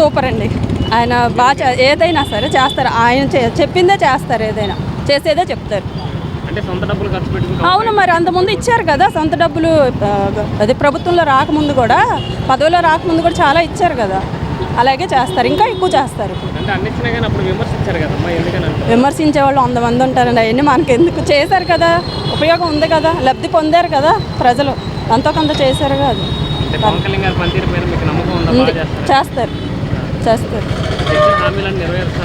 Super అండి. ఆయన బాగా ఏదైనా సరే చేస్తారు. ఆయన చెప్పిందే చేస్తారు, ఏదైనా చేసేదే చెప్తారు. అంటే సొంత డబ్బులు ఖర్చు పెట్టుకుని అవును, మరి అంతకుముందు ఇచ్చారు కదా సొంత డబ్బులు. అది ప్రభుత్వంలో రాకముందు కూడా, పదవిలో రాకముందు కూడా చాలా ఇచ్చారు కదా. అలాగే చేస్తారు, ఇంకా ఎక్కువ చేస్తారు. అంటే అన్నిచ్చినా కానీ అప్పుడు విమర్శించారు కదమ్మా, ఎందుకని విమర్శించే వాళ్ళు 100 మంది ఉంటారండి. అవన్నీ మనకి ఎందుకు, చేశారు కదా, ఉపయోగం ఉంది కదా, లబ్ధి పొందారు కదా ప్రజలు, ఎంతో కొంత చేశారు కదా. అది అంటే పవన్ కళ్యాణ్ గారి పనితీరు మీద మీకు నమ్మకం ఉందా? బాగా చేస్తారు, చేస్తారు, హామీలను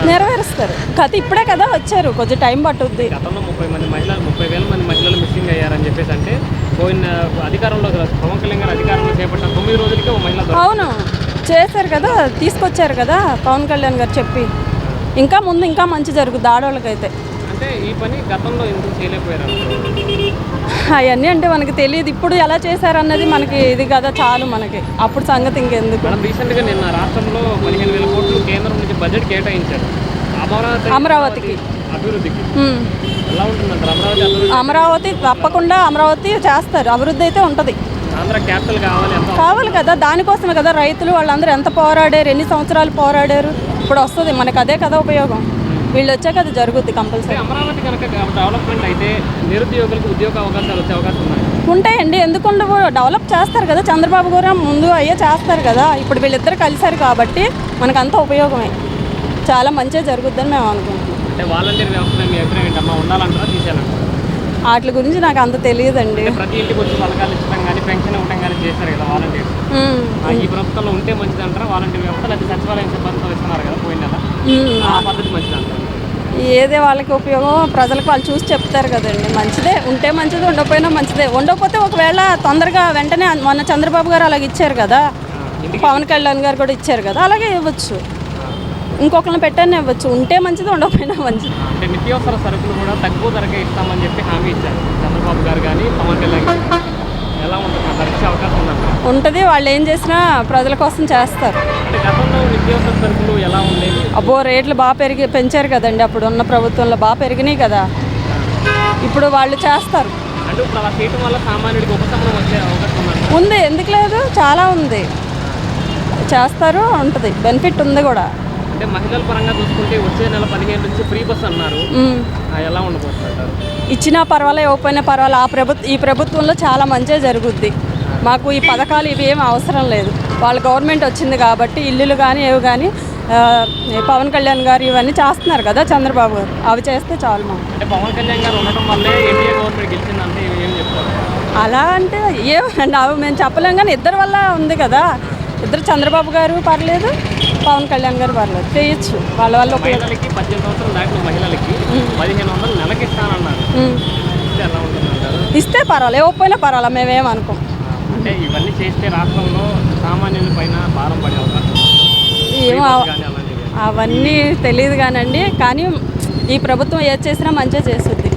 నెరవేరుస్తారు. కథ ఇప్పుడే కదా వచ్చారు, కొంచెం టైం పట్టుద్ది. గతంలో 30,000 మంది మహిళలు మిస్సింగ్ అయ్యారని చెప్పేసి, అంటే పోయిన అధికారంలో పవన్ కళ్యాణ్ గారు అధికారంలో చేపట్టిన 9 రోజులకే ఒక మహిళ. అవును, చేశారు కదా, తీసుకొచ్చారు కదా పవన్ కళ్యాణ్ గారు చెప్పి. ఇంకా ముందు ఇంకా మంచి జరుగుద్ది ఆడవాళ్ళకైతే. అంటే ఈ పని గతంలో ఎందుకు చేయలేకపోయారు? అవన్నీ అంటే మనకి తెలియదు, ఇప్పుడు ఎలా చేశారన్నది మనకి ఇది కదా చాలు మనకి, అప్పుడు సంగతి ఇంకెందుకు. మనం రీసెంట్గా నిన్న రాష్ట్రంలో 15,000 కోట్లు కేంద్రం నుంచి బడ్జెట్ కేటాయించారు అమరావతికి అభివృద్ధికి. ఎలా ఉంటుందంటారు అమరావతి అభివృద్ధి? అమరావతి తప్పకుండా అమరావతి చేస్తారు, అభివృద్ధి అయితే ఉంటుంది. ఆంధ్ర క్యాపిటల్ కావాలి కదా, దానికోసమే కదా రైతులు వాళ్ళందరూ ఎంత పోరాడారు, ఎన్ని సంవత్సరాలు పోరాడారు. ఇప్పుడు వస్తుంది మనకు, అదే కదా ఉపయోగం. వీళ్ళు వచ్చాక అది జరుగుద్ది కంపల్సరీ. అమరావతి కనుక డెవలప్మెంట్ అయితే నిరుద్యోగులకు ఉద్యోగ అవకాశాలు వచ్చే అవకాశం ఉన్నాయి. ఉంటాయండి, ఎందుకుండా డెవలప్ చేస్తారు కదా. చంద్రబాబు గారు ముందు అయ్యే చేస్తారు కదా, ఇప్పుడు వీళ్ళిద్దరు కలిశారు కాబట్టి మనకు అంతా ఉపయోగమే, చాలా మంచిగా జరుగుద్దని మేము అనుకుంటున్నాం. అంటే వాలంటీర్ వ్యవస్థ మీ అభిప్రాయం ఏంటమ్మా, ఉండాలంటారా తీసేయాలంటారా? వాటి గురించి నాకు అంత తెలియదండి. ప్రతి ఇంటికి వచ్చి పథకాలు ఇచ్చడం కానీ పెన్షన్ ఇవ్వడం కానీ చేస్తారు కదా వాలంటీర్. ఈ ప్రభుత్వంలో ఉంటే మంచిది అంటారా వాలంటీర్ వ్యవస్థ, లేకపోతే సచివాలయం సిబ్బందితో ఇస్తున్నారు కదా పోయిన నెల, ఆ పద్ధతి మంచిది అంటారు? ఏదే వాళ్ళకి ఉపయోగం ప్రజలకు వాళ్ళు చూసి చెప్తారు కదండి. మంచిదే, ఉంటే మంచిది, ఉండకపోయినా మంచిదే. ఉండకపోతే ఒకవేళ తొందరగా వెంటనే, మొన్న చంద్రబాబు గారు అలాగే ఇచ్చారు కదా, పవన్ కళ్యాణ్ గారు కూడా ఇచ్చారు కదా, అలాగే ఇవ్వచ్చు, ఇంకొకరిని పెట్టానే ఇవ్వచ్చు. ఉంటే మంచిది, ఉండకపోయినా మంచిది. అంటే నిత్యావసర సరుకులు కూడా తక్కువ ధరకే ఇస్తామని చెప్పి హామీ ఇచ్చారు చంద్రబాబు గారు కానీ పవన్ కళ్యాణ్ గారు. ఎలా ఉంటుంది, ఇచ్చే అవకాశం ఉందంటారా? ఉంటుంది, వాళ్ళు ఏం చేసినా ప్రజల కోసం చేస్తారు. అంటే గతంలో నిత్యావసర సరుకులు ఎలా ఉండేవి? అబ్బో, రేట్లు బాగా పెంచారు కదండి, అప్పుడు ఉన్న ప్రభుత్వంలో బాగా పెరిగినాయి కదా, ఇప్పుడు వాళ్ళు చేస్తారు. అంటే ఇప్పుడు అలా చేయడం వల్ల సామాన్యుడికి ఉపశమనం వచ్చే అవకాశం ఉంది, ఎందుకు లేదు, చాలా ఉంది, చేస్తారు, ఉంటుంది, బెనిఫిట్ ఉంది కూడా. అంటే మహిళల పరంగా చూసుకుంటే వచ్చే నెల 15 నుంచి ఫ్రీ బస్ అన్నారు, ఎలా ఉండబోతుంటారు? ఇచ్చినా పర్వాలే, ఇవ్వకపోయినా పర్వాలే, ఈ ప్రభుత్వంలో చాలా మంచిగా జరుగుద్ది. మాకు ఈ పథకాలు ఇవి ఏం అవసరం లేదు, వాళ్ళ గవర్నమెంట్ వచ్చింది కాబట్టి ఇల్లులు కానీ ఏవి కానీ పవన్ కళ్యాణ్ గారు ఇవన్నీ చేస్తున్నారు కదా చంద్రబాబు గారు, అవి చేస్తే చాలు మాకు. అంటే పవన్ కళ్యాణ్ గారు ఉండటం వల్లే ఎన్డీఏ గవర్నమెంట్ గెలిచిందంటే ఏం చెప్తారు? అలా అంటే ఏమండి, అవి మేము చెప్పలేం, కానీ ఇద్దరి వల్ల ఉంది కదా. ఇద్దరు, చంద్రబాబు గారు పర్లేదు, పవన్ కళ్యాణ్ గారు పర్లేదు, చేయొచ్చు వాళ్ళ వల్ల. మహిళలకి 18 సంవత్సరాలు దాటిన మహిళలకి 1500 నెలకి ఇస్తానన్నారు, ఎలా ఉంటుందంటారు? ఇస్తే పర్వాలేదు, ఇవ్వకపోయినా పర్వాలేదు, మేమేం అనుకోం. అంటే ఇవన్నీ చేస్తే రాష్ట్రంలో సామాన్యుల పైన భారం పడే అవకాశం ఏమో అవన్నీ తెలియదు కానండి, కానీ ఈ ప్రభుత్వం ఏది చేసినా మంచిగా చేస్తుంది.